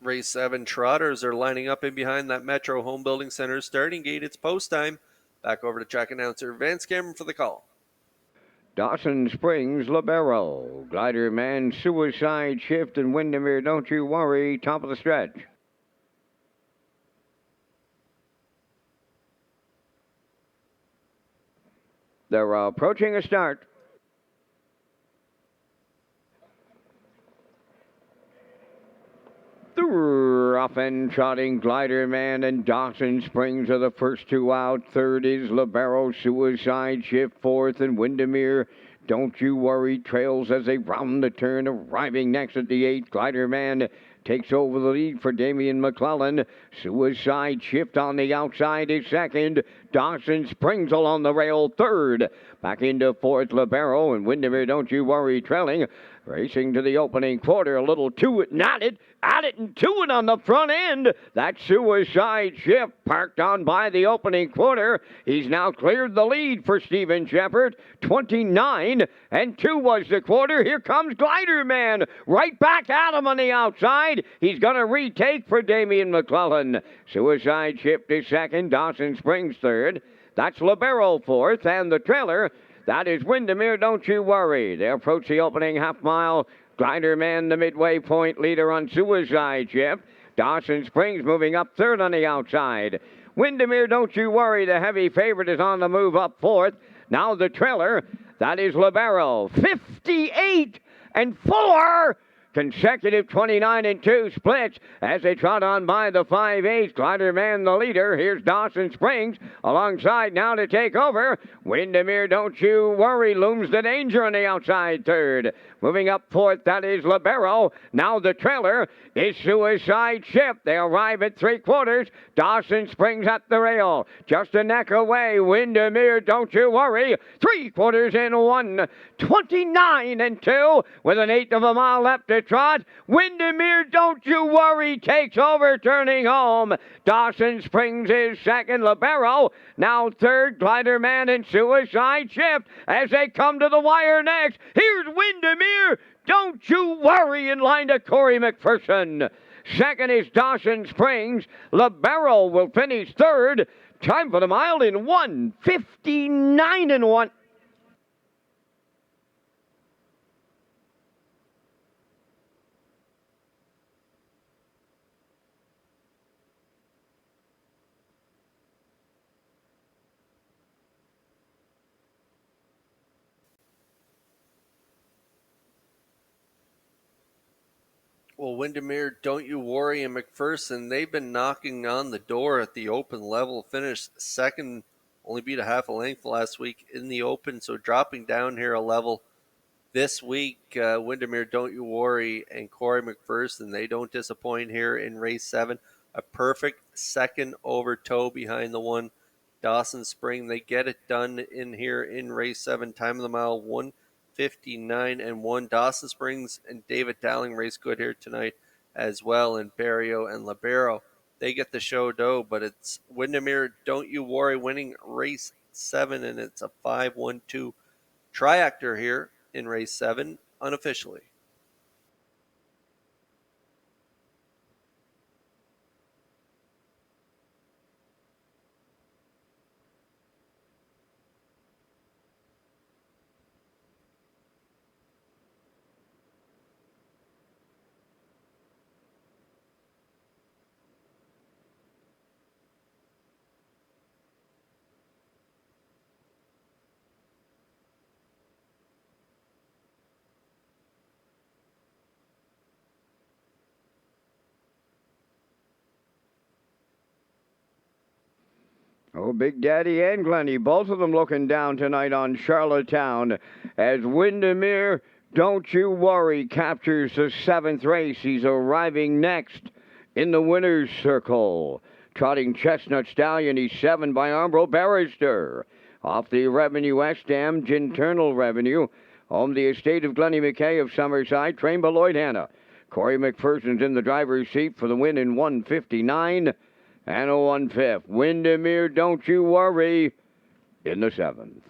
Race 7 trotters are lining up in behind that Metro Home Building Center starting gate. It's post time. Back over to track announcer Vance Cameron for the call. Dawson Springs, Libero, Glider Man, Suicide Shift, and Windermere, Don't You Worry, top of the stretch. They're approaching a start. The rough and trotting Glider Man and Dawson Springs are the first two out. Third is Libero, Suicide Shift. Fourth and Windermere, Don't You Worry, trails as they round the turn. Arriving next at the 8, Glider Man takes over the lead for Damian McClellan. Suicide Shift on the outside is second. Dawson Springs along the rail third. Back into fourth, Libero, and Windermere, Don't You Worry, trailing. Racing to the opening quarter, a little to it, not it, at it and to it on the front end. That Suicide Shift parked on by the opening quarter. He's now cleared the lead for Stephen Shepard. 29 and 2 was the quarter. Here comes Glider Man right back at him on the outside. He's going to retake for Damian McClellan. Suicide Shift is second. Dawson Springs third. That's Libero fourth, and the trailer, that is Windermere, Don't You Worry. They approach the opening half mile. Glider Man, the midway point leader on Suicide Shift. Dawson Springs moving up third on the outside. Windermere, Don't You Worry, the heavy favorite, is on the move up fourth. Now the trailer, that is Libero. 58 and 4. Consecutive 29 and 2 splits as they trot on by the 5/8. Glider Man the leader. Here's Dawson Springs alongside now to take over. Windermere, Don't You Worry, looms the danger on the outside third. Moving up fourth, that is Libero. Now the trailer is Suicide Shift. They arrive at 3/4. Dawson Springs at the rail. Just a neck away. Windermere, Don't You Worry. 3/4 in 1. 29 and 2 with an 1/8 of a mile left to trot. Windermere, Don't You Worry, takes over, turning home. Dawson Springs is second. Libero now third. Glider Man and Suicide Shift as they come to the wire next. Here's Windermere, Don't You Worry, in line to Corey McPherson. Second is Dawson Springs. Libero will finish third. Time for the mile in 1:59 and 1. Well, Windermere, Don't You Worry, and McPherson, they've been knocking on the door at the open level. Finished second, only beat a half a length last week in the open, so dropping down here a level this week. Windermere, Don't You Worry, and Corey McPherson, they don't disappoint here in race 7. A perfect second over toe behind the one. Dawson Spring, they get it done in here in race 7. Time of the mile, 1:59 and 1. Dawson Springs and David Dowling race good here tonight as well, and Barrio and Libero, they get the show dough, but it's Windermere, Don't You Worry, winning race 7, and it's a 5-1-2 triactor here in race 7 unofficially. Oh, Big Daddy and Glenny, both of them looking down tonight on Charlottetown as Windermere, Don't You Worry, captures the 7th race. He's arriving next in the winner's circle. Trotting Chestnut Stallion, he's 7 by Umbro Barrister. Off the Revenue S-Dam, Internal Revenue. Home the estate of Glenny McKay of Summerside, trained by Lloyd Hanna. Corey McPherson's in the driver's seat for the win in 1:59 and a 1/5. Windermere, Don't You Worry, in the 7th.